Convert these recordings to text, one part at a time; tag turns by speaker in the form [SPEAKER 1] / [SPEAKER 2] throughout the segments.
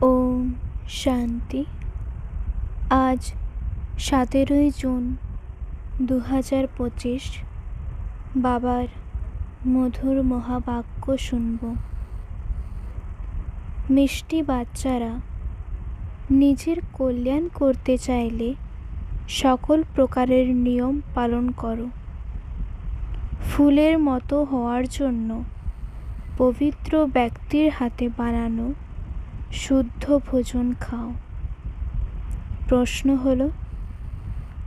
[SPEAKER 1] ওম শান্তি। আজ 17ই জুন 2025। বাবার মধুর মহাবাক্য শুনব। মিষ্টি বাচ্চারা, নিজের কল্যাণ করতে চাইলে সকল প্রকারের নিয়ম পালন করো। ফুলের মতো হওয়ার জন্য পবিত্র ব্যক্তির হাতে বানানো শুদ্ধ ভোজন খাও। প্রশ্ন হলো,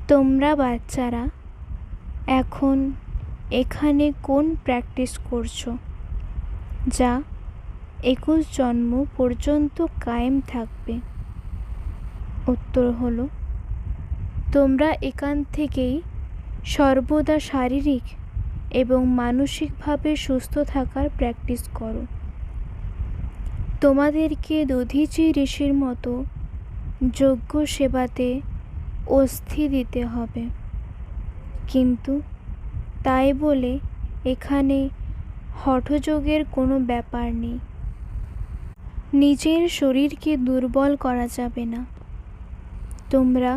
[SPEAKER 1] তোমরা বাচ্চারা এখন এখানে কোন প্র্যাকটিস করছো যা 21 জন্ম পর্যন্ত কায়েম থাকবে? উত্তর হলো, তোমরা এখান থেকেই সর্বদা শারীরিক এবং মানসিকভাবে সুস্থ থাকার প্র্যাকটিস করো। তোমাদেরকে দধিচি ঋষির মতো যজ্ঞ সেবাতে অস্থি দিতে হবে, কিন্তু তাই বলে এখানে হঠযোগের কোনো ব্যাপার নেই। নিজের শরীরকে দুর্বল করা যাবে না। তোমরা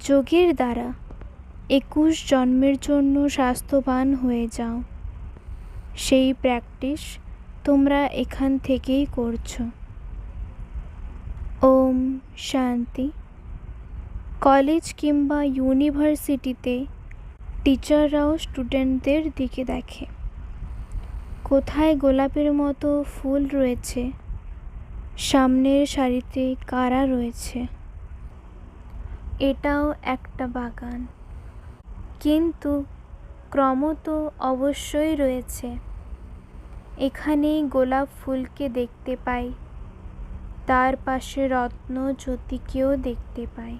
[SPEAKER 1] যোগের দ্বারা 21 জন্মের জন্য স্বাস্থ্যবান হয়ে যাও। সেই প্র্যাকটিস তোমরা এখান থেকেই করছো। ওম শান্তি। কলেজ কিংবা ইউনিভার্সিটিতে টিচাররাও স্টুডেন্টদের দিকে দেখে। কোথায় গোলাপের মতো ফুল রয়েছে, সামনের সারিতে কারা রয়েছে। এটাও একটা বাগান, কিন্তু ক্রমত অবশ্যই রয়েছে। এখানেই গোলাপ ফুলকে দেখতে পাই, তার পাশে রত্ন জ্যোতিকেও দেখতে পাই,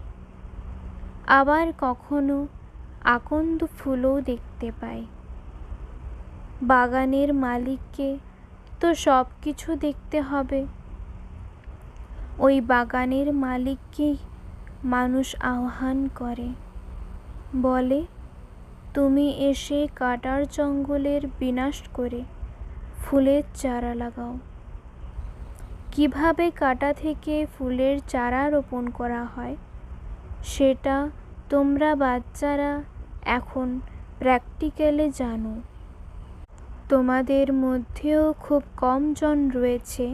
[SPEAKER 1] আবার কখনো আকন্দ ফুলও দেখতে পাই। বাগানের মালিককে তো সব কিছু দেখতে হবে। ওই বাগানের মালিককেই মানুষ আহ্বান করে, বলে, তুমি এসে কাটার জঙ্গলের বিনাশ করে ফুলের চারা লাগাও। কিভাবে কাটা থেকে ফুলের চারা রোপণ করা হয় সেটা তোমরা বাচ্চারা এখন প্র্যাকটিক্যালে জানো। তোমাদের মধ্যেও খুব কম জন রয়েছে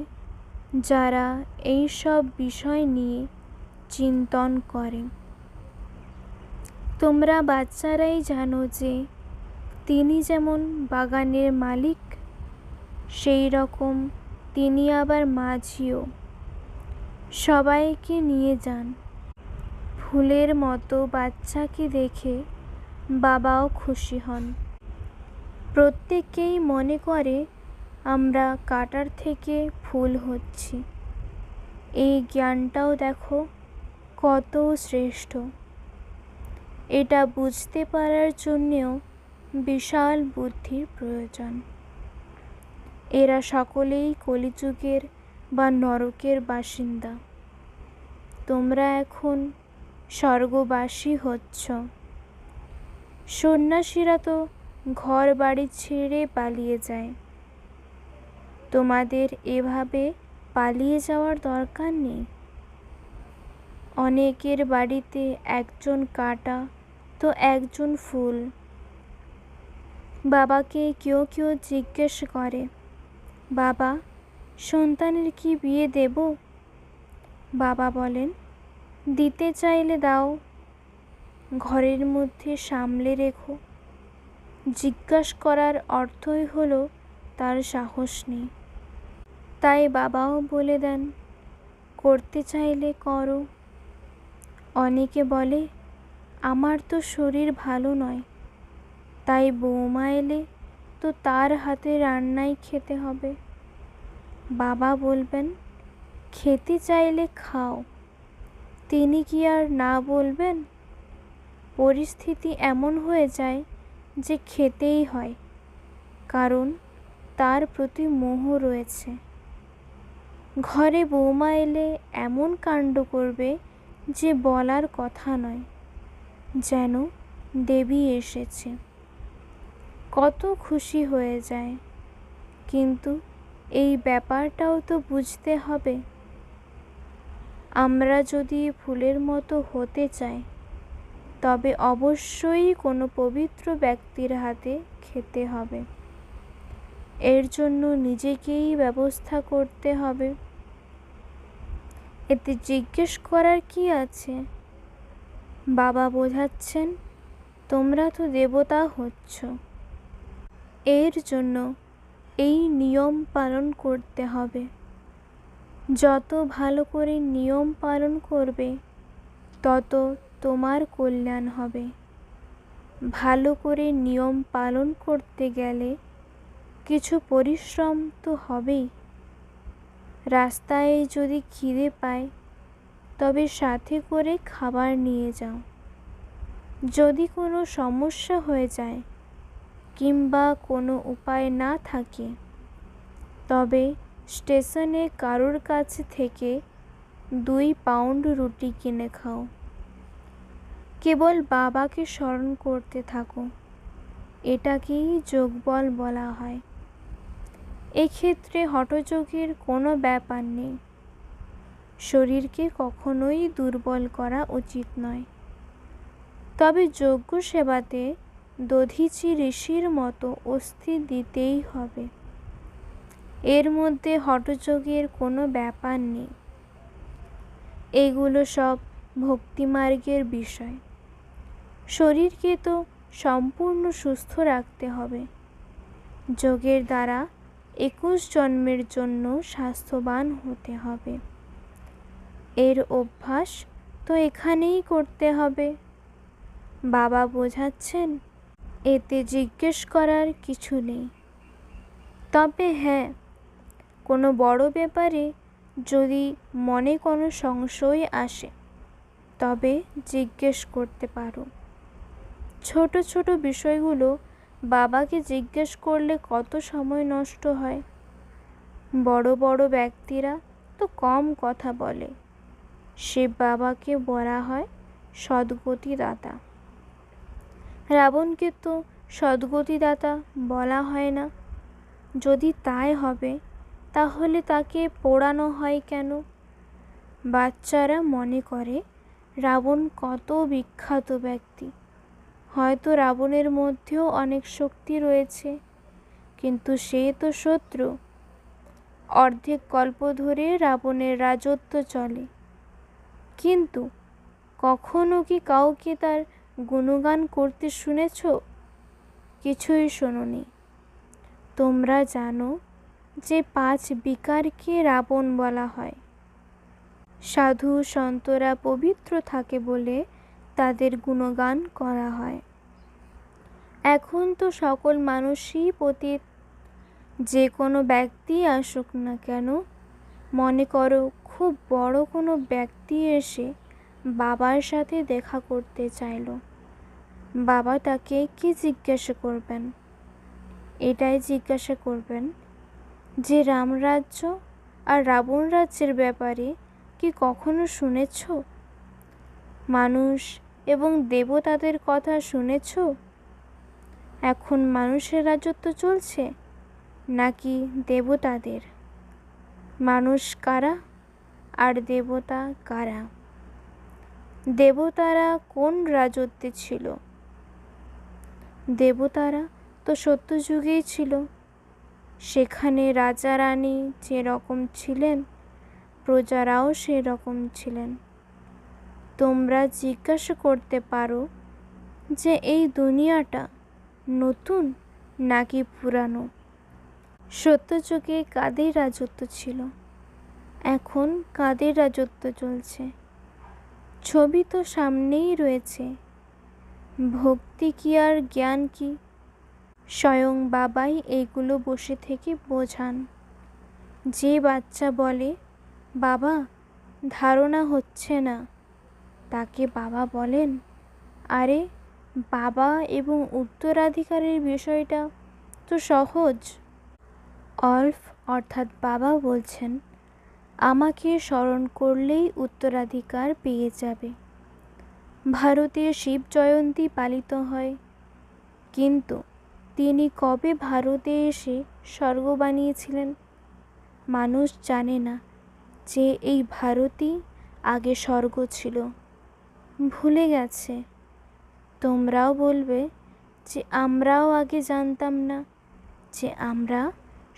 [SPEAKER 1] যারা এই সব বিষয় নিয়ে চিন্তন করে। তোমরা বাচ্চারাই জানো যে তিনি যেমন বাগানের মালিক, সেই রকম তিনি আবার মাঝিও। সবাইকে নিয়ে যান। ফুলের মতো বাচ্চাকে দেখে বাবাও খুশি হন। প্রত্যেকেই মনে করে আমরা কাটার থেকে ফুল হচ্ছি। এই জ্ঞানটাও দেখো কত শ্রেষ্ঠ। এটা বুঝতে পারার জন্যেও বিশাল বুদ্ধির প্রয়োজন। এরা সকলেই কলিযুগের বা নরকের বাসিন্দা। তোমরা এখন স্বর্গবাসী হচ্ছ। সন্ন্যাসীরা তো ঘর বাড়ি ছেড়ে পালিয়ে যায়। তোমাদের এভাবে পালিয়ে যাওয়ার দরকার নেই। অনেকের বাড়িতে একজন কাটা তো একজন ফুল। বাবাকে কেউ কেউ জিজ্ঞেস করে, বাবা, সন্তানের কি বিয়ে দেব? বাবা বলেন, দিতে চাইলে দাও, ঘরের মধ্যে সামলে রেখো। জিজ্ঞাসা করার অর্থই হলো তার সাহস নেই। তাই বাবাও বলে দেন, করতে চাইলে করো। অনেকে বলে, আমার তো শরীর ভালো নয়, তাই বৌমা এলে তো তার হাতে রান্নাই খেতে হবে। বাবা বলবেন, খেতে চাইলে খাও। তিনি কি আর না বলবেন? পরিস্থিতি এমন হয়ে যায় যে খেতেই হয়, কারণ তার প্রতি মোহ রয়েছে। ঘরে বৌমা এলে এমন কাণ্ড করবে যে বলার কথা নয়, যেন দেবী এসেছে। কত খুশি হয়ে যায়, কিন্তু এই ব্যাপারটাও তো বুঝতে হবে। আমরা যদি ফুলের মতো হতে চাই, তবে অবশ্যই কোনো পবিত্র ব্যক্তির হাতে খেতে হবে। এর জন্য নিজেকেই ব্যবস্থা করতে হবে। এতে জিজ্ঞেস করার কি আছে? বাবা বোঝাচ্ছেন, তোমরা তো দেবতা হচ্ছ। এর জন্য এই নিয়ম পালন করতে হবে। যত ভালো করে নিয়ম পালন করবে, তত তোমার কল্যাণ হবে। ভালো করে নিয়ম পালন করতে গেলে কিছু পরিশ্রম তো হবেই। রাস্তায় যদি খিদে পায়, তবে সাথে করে খাবার নিয়ে যাও। যদি কোনো সমস্যা হয়ে যায় কিংবা কোনো উপায় না থাকে, তবে স্টেশনে কারোর কাছ থেকে 2 পাউন্ড রুটি কিনে খাও। কেবল বাবাকে স্মরণ করতে থাকো। এটাকেই যোগবল বলা হয়। এক্ষেত্রে হঠযোগের কোনো ব্যাপার নেই। শরীরকে কখনোই দুর্বল করা উচিত নয়। তবে যজ্ঞ সেবাতে দধীচি ঋষির মতো অস্থি দিতেই হবে। এর মধ্যে হঠযোগের কোনো ব্যাপার নেই। এগুলো সব ভক্তিমার্গের বিষয়। শরীরকে তো সম্পূর্ণ সুস্থ রাখতে হবে। যোগের দ্বারা 21 জন্মের জন্য স্বাস্থ্যবান হতে হবে। এর অভ্যাস তো এখানেই করতে হবে। বাবা বোঝাচ্ছেন, এতে জিজ্ঞেস করার কিছু নেই। তবে হ্যাঁ, কোনো বড় ব্যাপারে যদি মনে কোনো সংশয় আসে, তবে জিজ্ঞেস করতে পারো। ছোট ছোট বিষয়গুলো বাবাকে জিজ্ঞেস করলে কত সময় নষ্ট হয়। বড় বড় ব্যক্তিরা তো কম কথা বলে। শিব বাবাকে বলা হয় সদ্গতিদাতা। রাবণকে তো সদ্গতিদাতা বলা হয় না। যদি তাই হবে, তাহলে তাকে পোড়ানো হয় কেন? বাচ্চারা মনে করে রাবণ কত বিখ্যাত ব্যক্তি। হয়তো রাবণের মধ্যেও অনেক শক্তি রয়েছে, কিন্তু সে তো শত্রু। অর্ধেক কল্প ধরে রাবণের রাজত্ব চলে, কিন্তু কখনো কি কাউকে তার গুণগান করতে শুনেছ? কিছুই শোনোনি। তোমরা জানো যে 5 বিকারকে রাবণ বলা হয়। সাধু সন্তরা পবিত্র থাকে বলে তাদের গুণগান করা হয়। এখন তো সকল মানুষই পতিত। যে কোনো ব্যক্তি আসুক না কেন, মনে করো খুব বড় কোনো ব্যক্তি এসে বাবার সাথে দেখা করতে চাইল। বাবা তাকে কি জিজ্ঞাসা করবেন? এটাই জিজ্ঞাসা করবেন যে রামরাজ্য আর রাবণ রাজ্যের ব্যাপারে কি কখনো শুনেছ? মানুষ এবং দেবতাদের কথা শুনেছ? এখন মানুষের রাজত্ব চলছে নাকি দেবতাদের? মানুষ কারা আর দেবতা কারা? দেবতারা কোন রাজত্বে ছিল? দেবতারা তো সত্যযুগেই ছিল। সেখানে রাজা রানী যেরকম ছিলেন, প্রজারাও সেরকম ছিলেন। তোমরা জিজ্ঞাসা করতে পারো যে এই দুনিয়াটা নতুন নাকি পুরানো? সত্যযুগে কাদের রাজত্ব ছিল? এখন কাদের রাজত্ব চলছে? ছবি তো সামনেই রয়েছে। ভক্তি কি আর জ্ঞান কি? স্বয়ং বাবাই এইগুলো বসে থেকে বোঝান। যে বাচ্চা বলে, বাবা ধারণা হচ্ছে না, তাকে বাবা বলেন, আরে বাবা এবং উত্তরাধিকারের বিষয়টা তো সহজ। অল্প অর্থাৎ বাবা বলছেন, আমাকে স্মরণ করলেই উত্তরাধিকার পেয়ে যাবে। ভারতে শিব জয়ন্তী পালিত হয়, কিন্তু তিনি কবে ভারতে এসে স্বর্গ বানিয়েছিলেন? মানুষ জানে না যে এই ভারতই আগে স্বর্গ ছিল, ভুলে গেছে। তোমরাও বলবে যে আমরাও আগে জানতাম না যে আমরা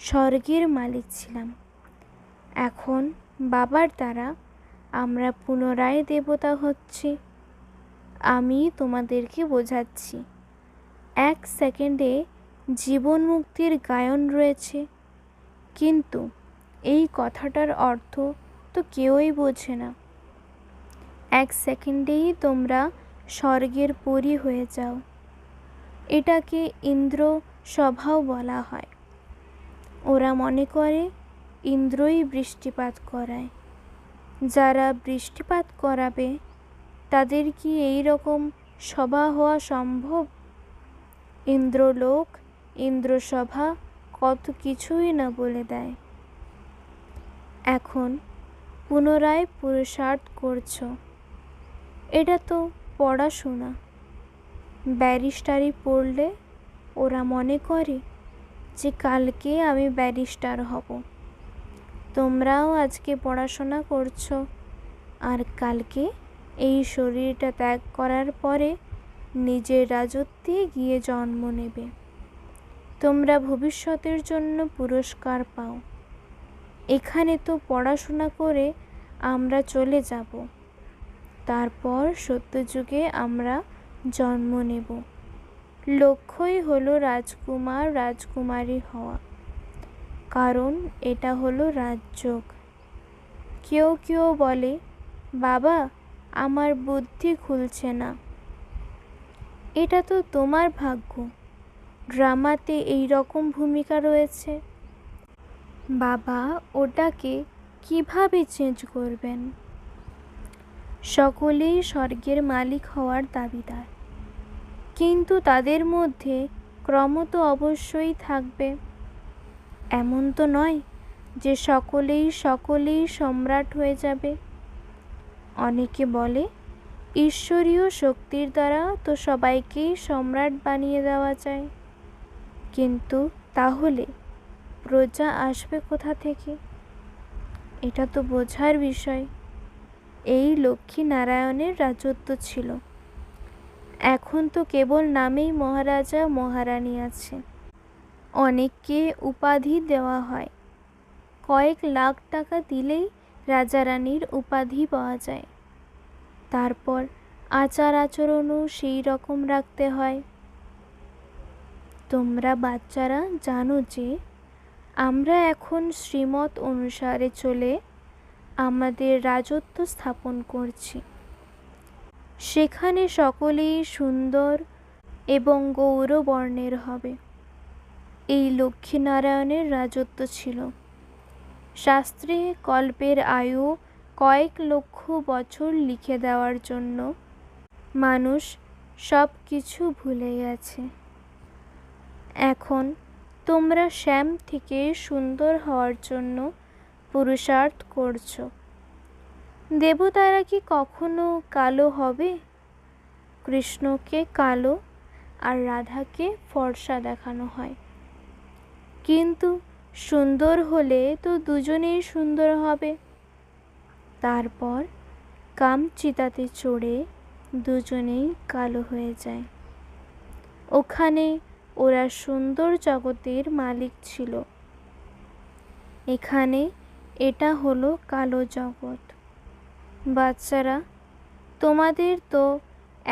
[SPEAKER 1] স্বর্গের মালিক ছিলাম। এখন বাবার দ্বারা আমরা পুনরায় দেবতা হচ্ছি। আমি তোমাদেরকে বোঝাচ্ছি, 1 সেকেন্ডে জীবন মুক্তির গায়ন রয়েছে, কিন্তু এই কথাটার অর্থ তো কেউই বোঝে না। 1 সেকেন্ডেই তোমরা স্বর্গের পরী হয়ে যাও। এটাকে ইন্দ্র সভাও বলা হয়। ওরা মনে করে ইন্দ্রই বৃষ্টিপাত করায়। যারা বৃষ্টিপাত করাবে তাদের কি এই রকম সভা হওয়া সম্ভব? ইন্দ্রলোক, ইন্দ্রসভা কত কিছুই না বলে দেয়। এখন পুনরায় পুরুষার্থ করছো। এটা তো পড়াশোনা। ব্যারিস্টারি পড়লে ওরা মনে করে যে কালকে আমি ব্যারিস্টার হব। তোমরাও আজকে পড়াশোনা করছো, আর কালকে এই শরীরটা ত্যাগ করার পরে নিজের রাজত্বে গিয়ে জন্ম নেবে। তোমরা ভবিষ্যতের জন্য পুরস্কার পাও। এখানে তো পড়াশোনা করে আমরা চলে যাব, তারপর সত্যযুগে আমরা জন্ম নেব। লক্ষ্যই হলো রাজকুমার রাজকুমারী হওয়া, কারণ এটা হলো রাজযোগ। কেউ কেউ বলে, বাবা আমার বুদ্ধি খুলছে না। এটা তো তোমার ভাগ্য, ড্রামাতে এই রকম ভূমিকা রয়েছে। বাবা ওটাকে কিভাবে চেঞ্জ করবেন? সকলেই স্বর্গের মালিক হওয়ার দাবিদার, কিন্তু তাদের মধ্যে ক্রম তো অবশ্যই থাকবে। এমন তো নয় যে সকলেই সম্রাট হয়ে যাবে। অনেকে বলে ঈশ্বরীয় শক্তির দ্বারা তো সবাইকেই সম্রাট বানিয়ে দেওয়া যায়, কিন্তু তাহলে প্রজা আসবে কোথা থেকে? এটা তো বোঝার বিষয়। এই লক্ষ্মী নারায়ণের রাজত্ব ছিল। এখন তো কেবল নামেই মহারাজা মহারানী আছে। অনেককে উপাধি দেওয়া হয়। কয়েক লাখ টাকা দিলেই রাজা রানীর উপাধি পাওয়া যায়। তারপর আচার আচরণও সেই রকম রাখতে হয়। তোমরা বাচ্চারা জানো যে আমরা এখন শ্রীমত অনুসারে চলে আমাদের রাজত্ব স্থাপন করছি। সেখানে সকলেই সুন্দর এবং গৌরবর্ণের হবে। এই লক্ষ্মীনারায়ণের রাজত্ব ছিল। শাস্ত্রে কল্পের আয়ু কয়েক লক্ষ বছর লিখে দেওয়ার জন্য মানুষ সব কিছু ভুলে গেছে। এখন তোমরা শ্যাম থেকে সুন্দর হওয়ার জন্য পুরুষার্থ করছো। দেবতারা কি কখনো কালো হবে? কৃষ্ণকে কালো আর রাধাকে ফর্সা দেখানো হয়, কিন্তু সুন্দর হলে তো দুজনেই সুন্দর হবে। তারপর কামচিতাতে চড়ে দুজনেই কালো হয়ে যায়। ওখানে ওরা সুন্দর জগতের মালিক ছিল। এখানে এটা হলো কালো জগৎ। বাচ্চারা, তোমাদের তো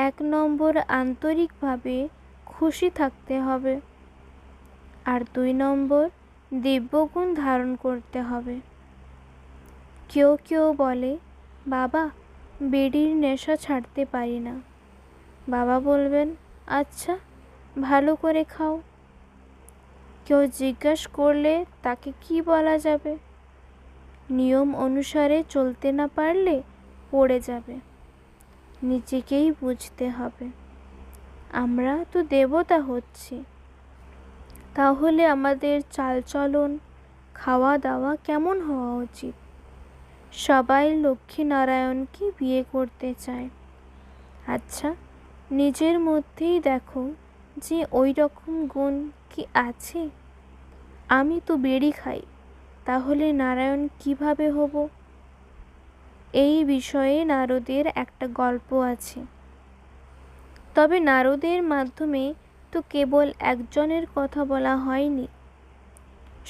[SPEAKER 1] 1 নম্বর আন্তরিকভাবে খুশি থাকতে হবে, আর 2 নম্বর দিব্যগুণ ধারণ করতে হবে। কেউ কেউ বলে, বাবা বিড়ির নেশা ছাড়তে পারি না। বাবা বলবেন, আচ্ছা ভালো করে খাও। কেউ জিজ্ঞাসা করলে তাকে কি বলা যাবে? নিয়ম অনুসারে চলতে না পারলে পড়ে যাবে। নিজেকেই বুঝতে হবে। আমরা তো দেবতা হচ্ছি, তাহলে আমাদের চালচলন, খাওয়া দাওয়া কেমন হওয়া উচিত? সবাই লক্ষ্মীনারায়ণকে বিয়ে করতে চায়। আচ্ছা নিজের মধ্যেই দেখো যে ওই রকম গুণ কি আছে? আমি তো বিড়ি খাই, তাহলে নারায়ণ কিভাবে হব? এই বিষয়ে নারদের একটা গল্প আছে। তবে নারদের মাধ্যমে তো কেবল একজনের কথা বলা হয়নি,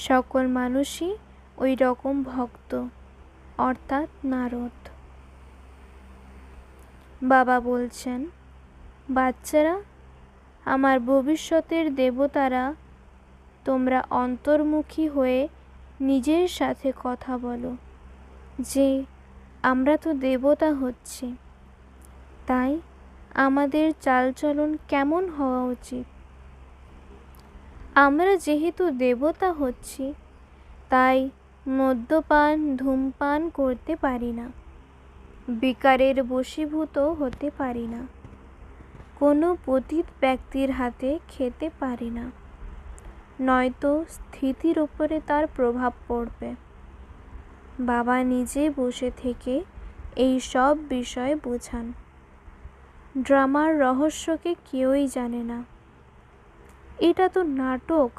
[SPEAKER 1] সকল মানুষই ওই রকম ভক্ত, অর্থাৎ নারদ। বাবা বলছেন, বাচ্চারা, আমার ভবিষ্যতের দেবতারা, তোমরা অন্তর্মুখী হয়ে নিজের সাথে কথা বলো যে আমরা তো দেবতা হচ্ছি, তাই আমাদের চালচলন কেমন হওয়া উচিত। আমরা যেহেতু দেবতা হচ্ছি, তাই মদ্যপান ধূমপান করতে পারি না, বিকারের বশীভূত হতে পারি না, কোনো পতিত ব্যক্তির হাতে খেতে পারি না, নয়তো স্থিতির ওপরে তার প্রভাব পড়বে। বাবা নিজে বসে থেকে এই সব বিষয় বোঝান। ড্রামার রহস্যকে কেউই জানে না। এটা তো নাটক,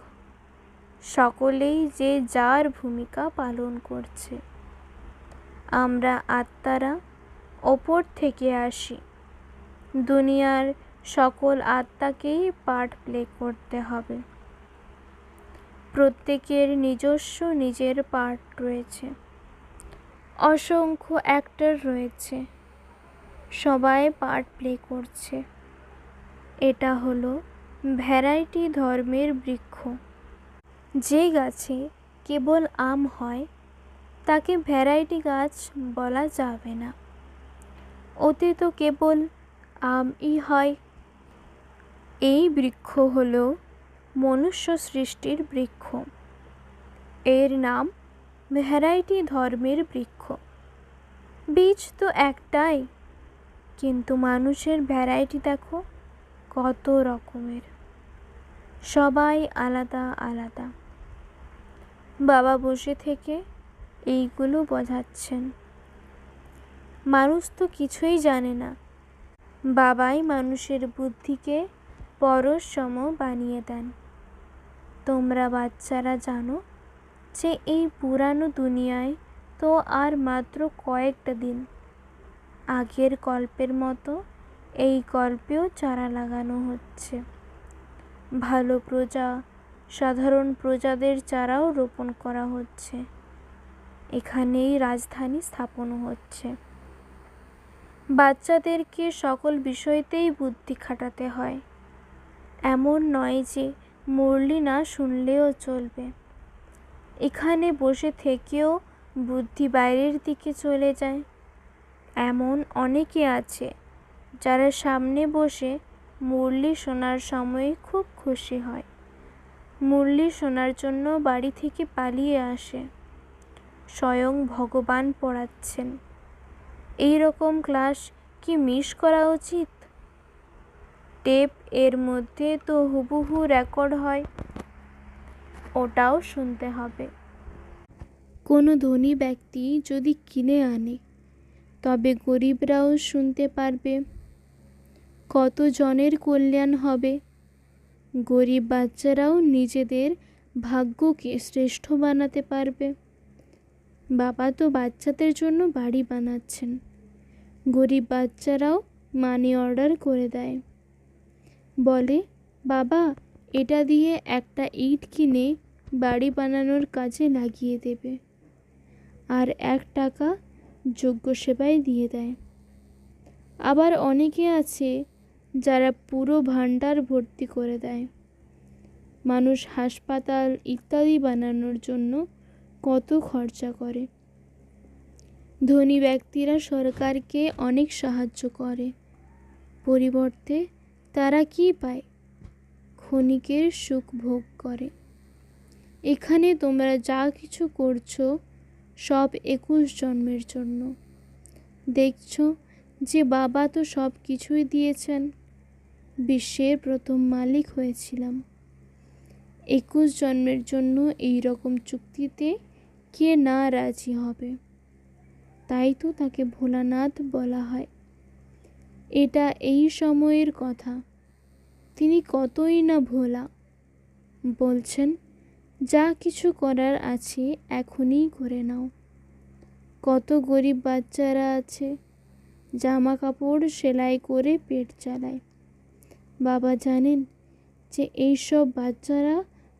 [SPEAKER 1] সকলেই যে যার ভূমিকা পালন করছে। আমরা আত্মারা ওপর থেকে আসি, দুনিয়ার সকল আত্মাকেই পার্ট প্লে করতে হবে। প্রত্যেকের নিজস্ব নিজের পার্ট রয়েছে, অসংখ্য অ্যাক্টর রয়েছে, সবাই পার্ট প্লে করছে। এটা হলো ভ্যারাইটি ধর্মের বৃক্ষ। যে গাছে কেবল আম হয় তাকে ভ্যারাইটি গাছ বলা যাবে না, ওতে তো কেবল আমই হয়। এই বৃক্ষ হলো মনুষ্য সৃষ্টির বৃক্ষ, এর নাম ভ্যারাইটি ধর্মের বৃক্ষ। বীজ তো একটাই, কিন্তু মানুষের ভ্যারাইটি দেখো কত রকমের, সবাই আলাদা আলাদা। বাবা বসে থেকে এইগুলো বোঝাচ্ছেন। মানুষ তো কিছুই জানে না, বাবাই মানুষের বুদ্ধিকে পরশসম বানিয়ে দেন। তোমরা বাচ্চারা জানো যে এই পুরানো দুনিয়ায় তো আর মাত্র কয়েকটা দিন। আগের কল্পের মতো এই কল্পেও চারা লাগানো হচ্ছে। ভালো প্রজা, সাধারণ প্রজাদের চারাও রোপণ করা হচ্ছে। এখানেই রাজধানী স্থাপন হচ্ছে। বাচ্চাদেরকে সকল বিষয়তেই বুদ্ধি খাটাতে হয়, এমন নয় যে মুরলি না শুনলেও চলবে। এখানে বসে থেকেও বুদ্ধি বাইরের দিকে চলে যায়। এমন অনেকে আছে যারা সামনে বসে মুরলি শোনার সময় খুব খুশি হয়, মুরলি শোনার জন্য বাড়ি থেকে পালিয়ে আসে। স্বয়ং ভগবান পড়াচ্ছেন, এই রকম ক্লাস কি মিস করা উচিত? টেপ এর মধ্যে তো হুবহু রেকর্ড হয়, ওটাও শুনতে হবে। কোনো ধনী ব্যক্তি যদি কিনে আনে, তবে গরিবরাও শুনতে পারবে, কত জনের কল্যাণ হবে। গরিব বাচ্চারাও নিজেদের ভাগ্যকে শ্রেষ্ঠ বানাতে পারবে। বাবা তো বাচ্চাদের জন্য বাড়ি বানাচ্ছেন, গরিব বাচ্চারাও মানি অর্ডার করে দেয়, বলে বাবা এটা দিয়ে একটা ইট কিনে বাড়ি বানানোর কাজে লাগিয়ে দেবে, আর 1 টাকা যোগ্য সেবায় দিয়ে দেয়। আবার অনেকে আছে যারা পুরো ভাণ্ডার ভর্তি করে দেয়। মানুষ হাসপাতাল ইত্যাদি বানানোর জন্য কত খরচা করে। ধনী ব্যক্তিরা সরকারকে অনেক সাহায্য করে, পরিবর্তে তারা কি পায়? ক্ষণিকের সুখ ভোগ করে। এখানে তোমরা যা কিছু করছো সব 21 জন্মের জন্য। দেখছো যে বাবা তো সব কিছুই দিয়েছেন, বিশ্বের প্রথম মালিক হয়েছিলাম। 21 জন্মের জন্য এই রকম চুক্তিতে কে না রাজি হবে? তাই তো তাকে ভোলানাথ বলা হয়। এটা এই সময়ের কথা, তিনি কতই না ভোলা। বলছেন যা কিছু করার আছে এখনই করে নাও, কত গরিব বাচ্চারা আছে জামা কাপড় সেলাই করে পেট চালায়। বাবা জানেন যে এইসব বাচ্চারা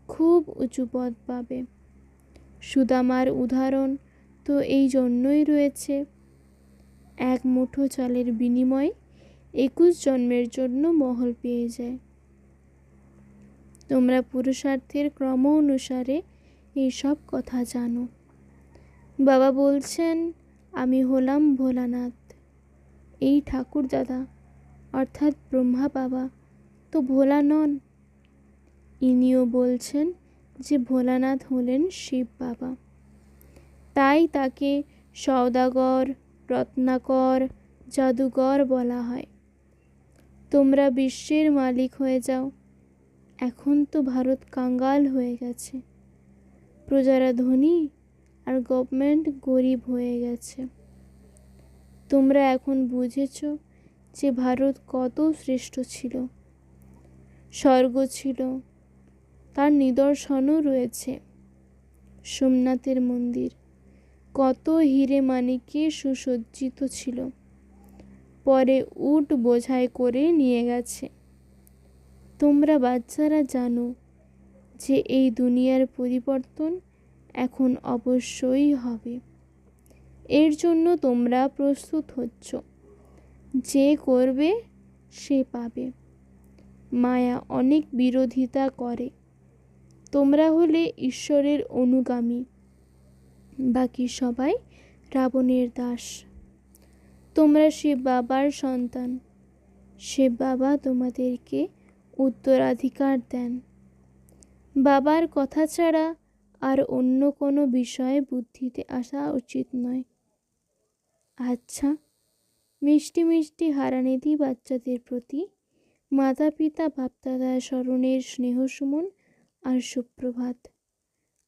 [SPEAKER 1] খুব উঁচু পদ পাবে। সুদামার উদাহরণ তো এই জন্যই রয়েছে। এক মুঠো চালের বিনিময়ে 21 জন্মের জন্য মহল পেয়ে যায়। তোমরা পুরুষার্থের ক্রম অনুসারে এইসব কথা জানো। বাবা বলছেন, আমি হলাম ভোলানাথ। এই ঠাকুর দাদা অর্থাৎ ব্রহ্মা বাবা তো ভোলা নন। ইনিও বলছেন যে ভোলানাথ হলেন শিব বাবা। তাই তাকে সওদাগর, রত্নাকর, জাদুকর বলা হয়। তোমরা বিশ্বের মালিক হয়ে যাও। এখন তো ভারত কাঙ্গাল হয়ে গেছে, প্রজারা ধনী আর গভর্নমেন্ট গরিব হয়ে গেছে। তোমরা এখন বুঝেছ যে ভারত কত শ্রেষ্ঠ ছিল। স্বর্গ ছিল, তার নিদর্শনও রয়েছে। সোমনাথের মন্দির কত হিরে মানিকে সুসজ্জিত ছিল, পরে উট বোঝাই করে নিয়ে গেছে। তোমরা বাচ্চারা জানো যে এই দুনিয়ার পরিবর্তন এখন অবশ্যই হবে। এর জন্য তোমরা প্রস্তুত হচ্ছ। যে করবে সে পাবে। মায়া অনেক বিরোধিতা করে। তোমরা হলে ঈশ্বরের অনুগামী, বাকি সবাই রাবণের দাস। তোমরা শিব বাবার সন্তান। শিব বাবা তোমাদেরকে উত্তরাধিকার দেন। বাবার কথা ছাড়া আর অন্য কোনো বিষয় বুদ্ধিতে আসা উচিত নয়। আচ্ছা, মিষ্টি মিষ্টি হারানিধি বাচ্চাদের প্রতি মাতা পিতা বাপদাদার স্মরণের স্নেহসুমন আর সুপ্রভাত।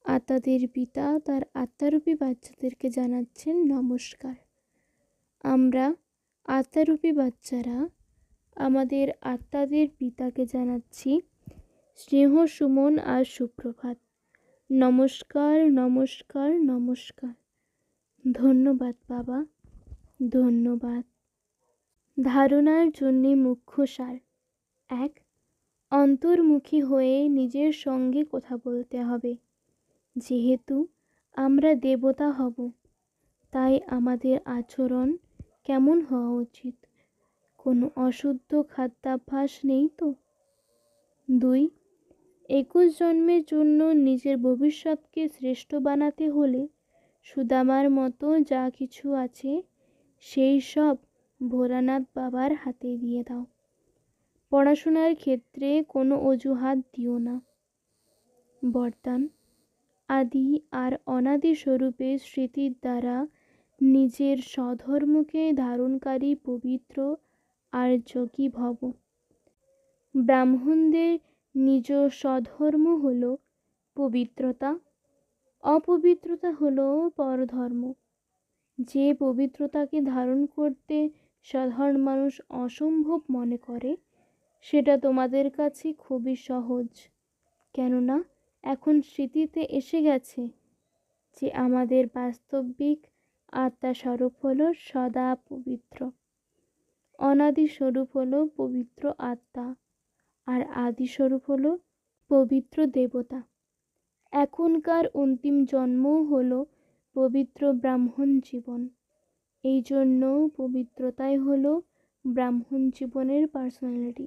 [SPEAKER 1] আত্মাদের পিতা তার আত্মারূপী বাচ্চাদেরকে জানাচ্ছেন নমস্কার। আমরা আত্মারূপী বাচ্চারা আমাদের আত্মাদের পিতাকে জানাচ্ছি স্নেহ সুমন আর সুপ্রভাত। নমস্কার, নমস্কার, নমস্কার। ধন্যবাদ বাবা, ধন্যবাদ। ধারণার জন্যে মুখ্য সার। 1. অন্তর্মুখী হয়ে নিজের সঙ্গে কথা বলতে হবে। যেহেতু আমরা দেবতা হব, তাই আমাদের আচরণ কেমন হওয়া উচিত? কোনো অশুদ্ধ খাদ্যাভ্যাস নেই তো? 2. 21 জন্মের জন্য নিজের ভবিষ্যৎকে শ্রেষ্ঠ বানাতে হলে সুদামার মতো যা কিছু আছে সেই সব ভোলানাথ বাবার হাতে দিয়ে দাও। পড়াশোনার ক্ষেত্রে কোনো অজুহাত দিও না। বরদান, আদি আর অনাদি স্বরূপের স্মৃতির দ্বারা নিজের স্বধর্মকে ধারণকারী পবিত্র আর যোগী ভব। ব্রাহ্মণদের নিজ স্বধর্ম হল পবিত্রতা, অপবিত্রতা হল পরধর্ম। যে পবিত্রতাকে ধারণ করতে সাধারণ মানুষ অসম্ভব মনে করে, সেটা তোমাদের কাছে খুবই সহজ। কেননা এখন স্মৃতিতে এসে গেছে যে আমাদের বাস্তবিক আত্মা স্বরূপ হল সদা পবিত্র। অনাদি স্বরূপ হল পবিত্র আত্মা, আর আদি স্বরূপ হল পবিত্র দেবতা। এখনকার অন্তিম জন্মও হল পবিত্র ব্রাহ্মণ জীবন। এই জন্য পবিত্রতাই হল ব্রাহ্মণ জীবনের পার্সোনালিটি।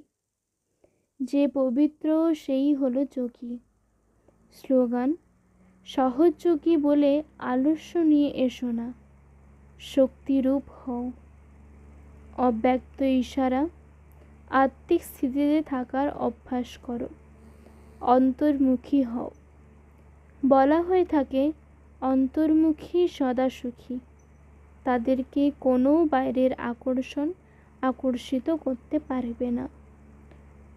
[SPEAKER 1] যে পবিত্র সেই হল যোগী। স্লোগান, সহজ যোগী বলে আলস্য নিয়ে এসো না, শক্তিরূপ হও। অব্যক্ত ইশারা, আত্মিক স্থিতিতে থাকার অভ্যাস করো। অন্তর্মুখী হও। বলা হয়ে থাকে অন্তর্মুখী সদা সুখী। তাদেরকে কোনো বাইরের আকর্ষণ আকর্ষিত করতে পারবে না।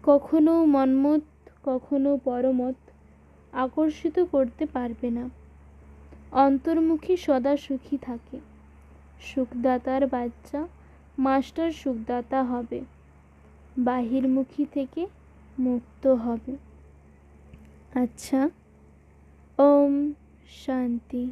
[SPEAKER 1] কখনো মন্মথ, কখনো পরমত আকর্ষিত করতে পারবে না। অন্তর্মুখী সদা সুখী থাকে। সুখদাতার বাচ্চা মাস্টার সুখদাতা হবে, বাহিরমুখী থেকে মুক্ত হবে। আচ্ছা, ওম শান্তি।